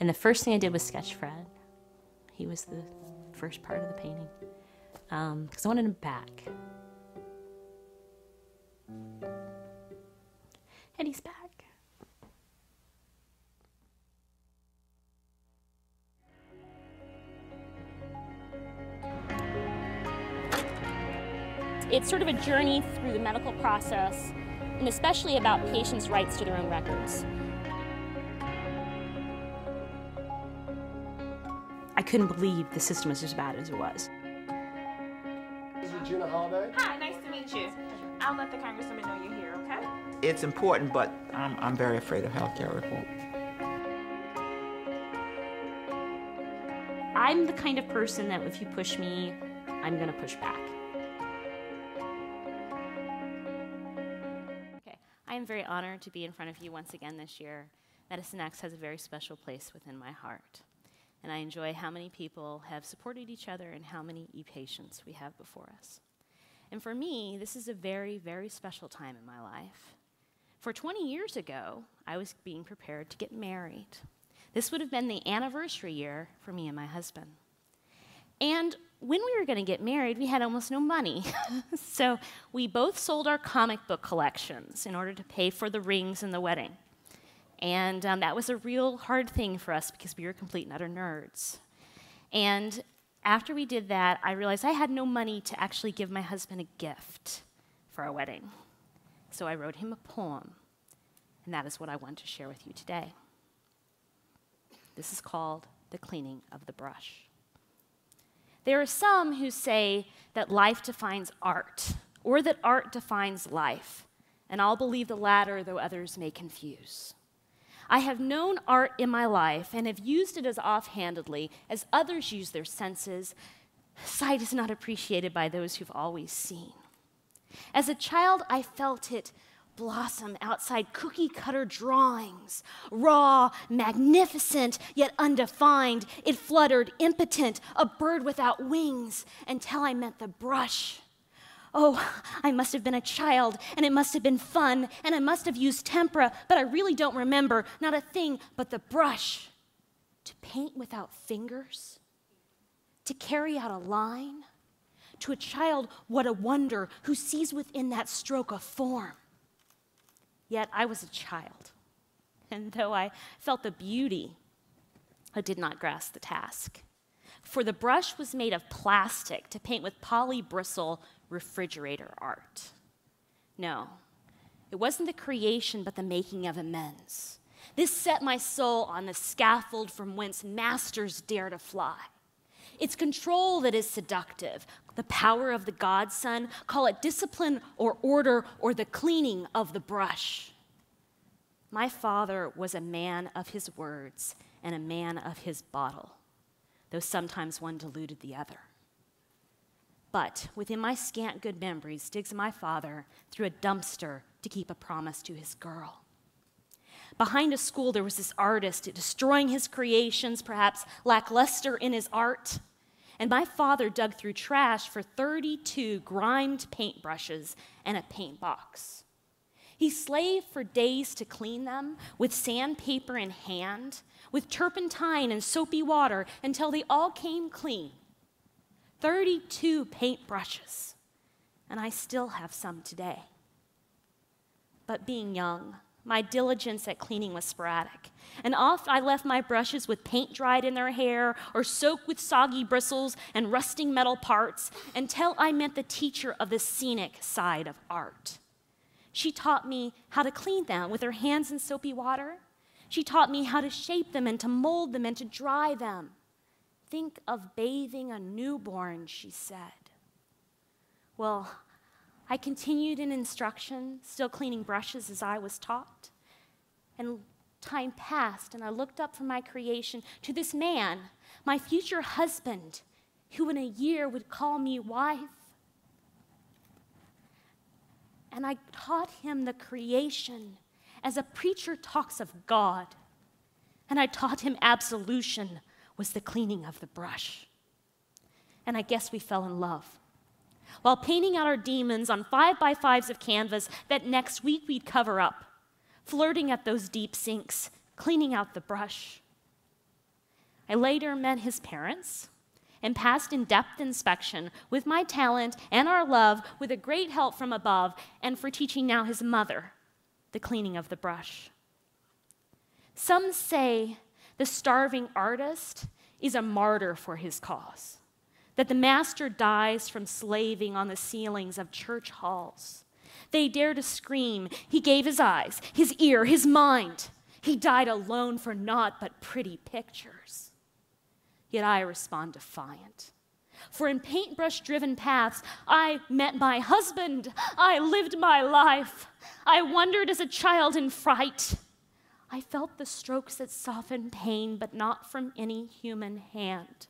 And the first thing I did was sketch Fred. He was the first part of the painting, because I wanted him back. And he's back. It's sort of a journey through the medical process, and especially about patients' rights to their own records. I couldn't believe the system was as bad as it was. This is Regina Holliday. Hi, nice to meet you. I'll let the congresswoman know you're here, okay? It's important, but I'm very afraid of healthcare reform. I'm the kind of person that if you push me, I'm going to push back. Okay, I am very honored to be in front of you once again this year. Medicine X has a very special place within my heart. And I enjoy how many people have supported each other and how many e-patients we have before us. And for me, this is a very, very special time in my life. For 20 years ago, I was being prepared to get married. This would have been the anniversary year for me and my husband. And when we were going to get married, we had almost no money. So we both sold our comic book collections in order to pay for the rings and the wedding. And that was a real hard thing for us because we were complete and utter nerds. And after we did that, I realized I had no money to actually give my husband a gift for our wedding. So I wrote him a poem, and that is what I want to share with you today. This is called The Cleaning of the Brush. There are some who say that life defines art, or that art defines life, and I'll believe the latter, though others may confuse. I have known art in my life and have used it as offhandedly as others use their senses. Sight is not appreciated by those who've always seen. As a child, I felt it blossom outside cookie-cutter drawings. Raw, magnificent, yet undefined, it fluttered impotent, a bird without wings, until I met the brush. Oh, I must have been a child, and it must have been fun, and I must have used tempera, but I really don't remember, not a thing but the brush. To paint without fingers? To carry out a line? To a child, what a wonder, who sees within that stroke a form. Yet I was a child, and though I felt the beauty, I did not grasp the task. For the brush was made of plastic to paint with poly-bristle refrigerator art. No, it wasn't the creation but the making of amends. This set my soul on the scaffold from whence masters dare to fly. It's control that is seductive, the power of the godson, call it discipline or order or the cleaning of the brush. My father was a man of his words and a man of his bottle, though sometimes one diluted the other. But within my scant good memories digs my father through a dumpster to keep a promise to his girl. Behind a school, there was this artist destroying his creations, perhaps lackluster in his art. And my father dug through trash for 32 grimed paintbrushes and a paint box. He slaved for days to clean them with sandpaper in hand, with turpentine and soapy water until they all came clean. 32 paintbrushes, and I still have some today. But being young, my diligence at cleaning was sporadic, and oft I left my brushes with paint dried in their hair or soaked with soggy bristles and rusting metal parts until I met the teacher of the scenic side of art. She taught me how to clean them with her hands in soapy water. She taught me how to shape them and to mold them and to dry them. Think of bathing a newborn, she said. Well, I continued in instruction, still cleaning brushes as I was taught. And time passed, and I looked up from my creation to this man, my future husband, who in a year would call me wife. And I taught him the creation as a preacher talks of God. And I taught him absolution was the cleaning of the brush. And I guess we fell in love. While painting out our demons on 5x5s of canvas that next week we'd cover up, flirting at those deep sinks, cleaning out the brush. I later met his parents and passed in-depth inspection with my talent and our love with a great help from above and for teaching now his mother the cleaning of the brush. Some say the starving artist is a martyr for his cause, that the master dies from slaving on the ceilings of church halls. They dare to scream, he gave his eyes, his ear, his mind. He died alone for naught but pretty pictures. Yet I respond defiant. For in paintbrush-driven paths, I met my husband. I lived my life. I wondered as a child in fright. I felt the strokes that soften pain, but not from any human hand.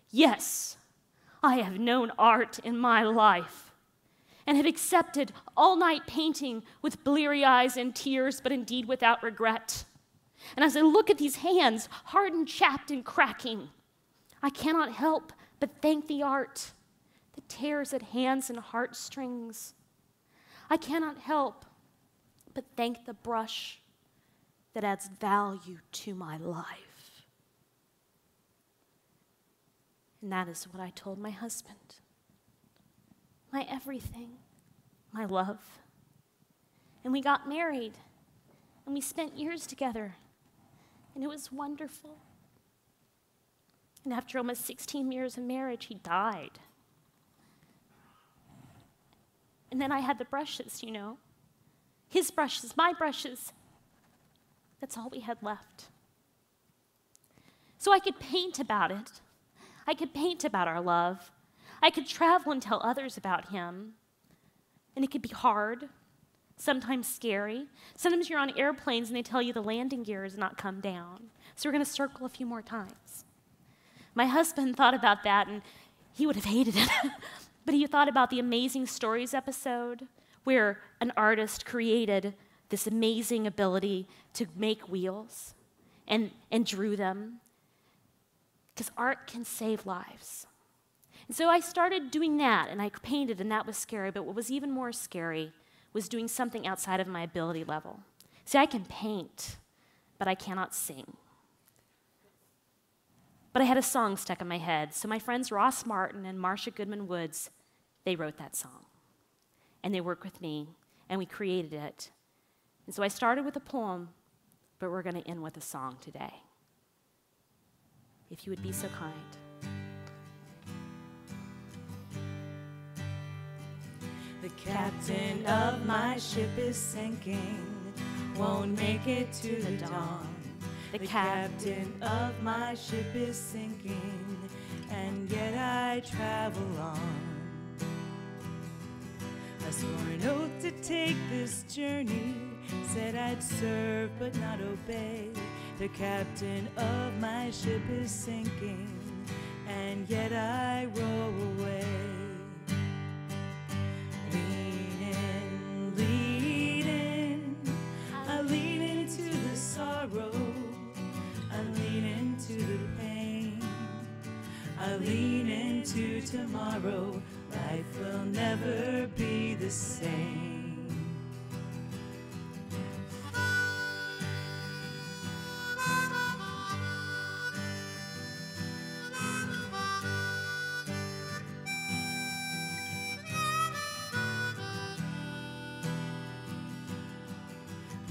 Yes, I have known art in my life and have accepted all-night painting with bleary eyes and tears, but indeed without regret. And as I look at these hands, hardened, chapped, and cracking, I cannot help but thank the art that tears at hands and heartstrings. I cannot help but thank the brush that adds value to my life. And that is what I told my husband. My everything, my love. And we got married, and we spent years together, and it was wonderful. And after almost 16 years of marriage, he died. And then I had the brushes, you know. His brushes, my brushes. That's all we had left. So I could paint about it. I could paint about our love. I could travel and tell others about him. And it could be hard, sometimes scary. Sometimes you're on airplanes and they tell you the landing gear has not come down. So we're going to circle a few more times. My husband thought about that, and he would have hated it. But he thought about the Amazing Stories episode where an artist created this amazing ability to make wheels and drew them. Because art can save lives. And so I started doing that, and I painted, and that was scary. But what was even more scary was doing something outside of my ability level. See, I can paint, but I cannot sing. But I had a song stuck in my head. So my friends Ross Martin and Marsha Goodman-Woods, they wrote that song. And they worked with me, and we created it. And so I started with a poem, but we're going to end with a song today. If you would be so kind. The captain of my ship is sinking, won't make it to the dawn. The captain of my ship is sinking, and yet I travel on. I swore an oath to take this journey, said I'd serve but not obey. The captain of my ship is sinking, and yet I row away. Lean in, I lean into the sorrow. I lean into the pain. I lean into tomorrow. Life will never be the same.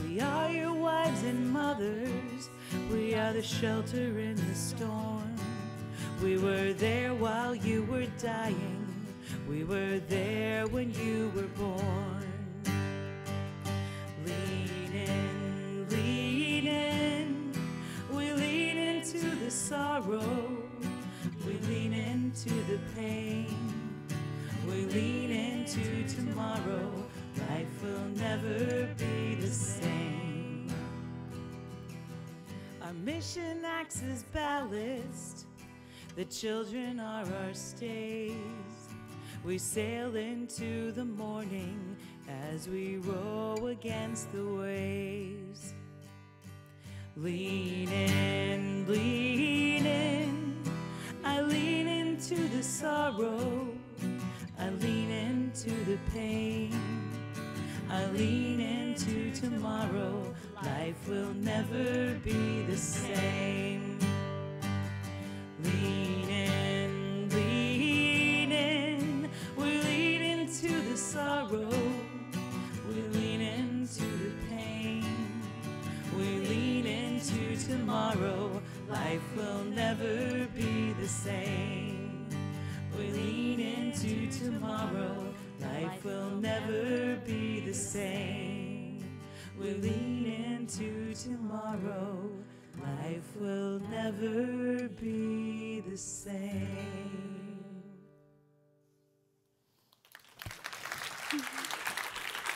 We are your wives and mothers. We are the shelter in the storm. We were there while you were dying. We were there when you were born. Lean in, lean in. We lean into the sorrow. We lean into the pain. We lean into tomorrow. Life will never be the same. Our mission acts as ballast. The children are our stays. We sail into the morning as we row against the waves. Lean in, lean in. I lean into the sorrow. I lean into the pain. I lean into tomorrow. Life will never be the same. tomorrow, life will never be the same. We lean into tomorrow, life will never be the same. We lean into tomorrow, life will never be the same.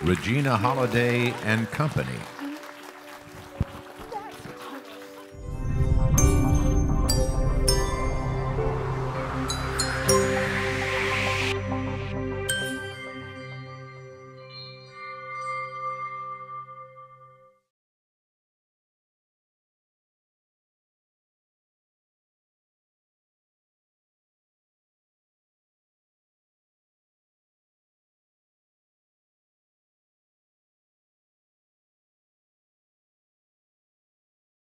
Regina Holliday and Company.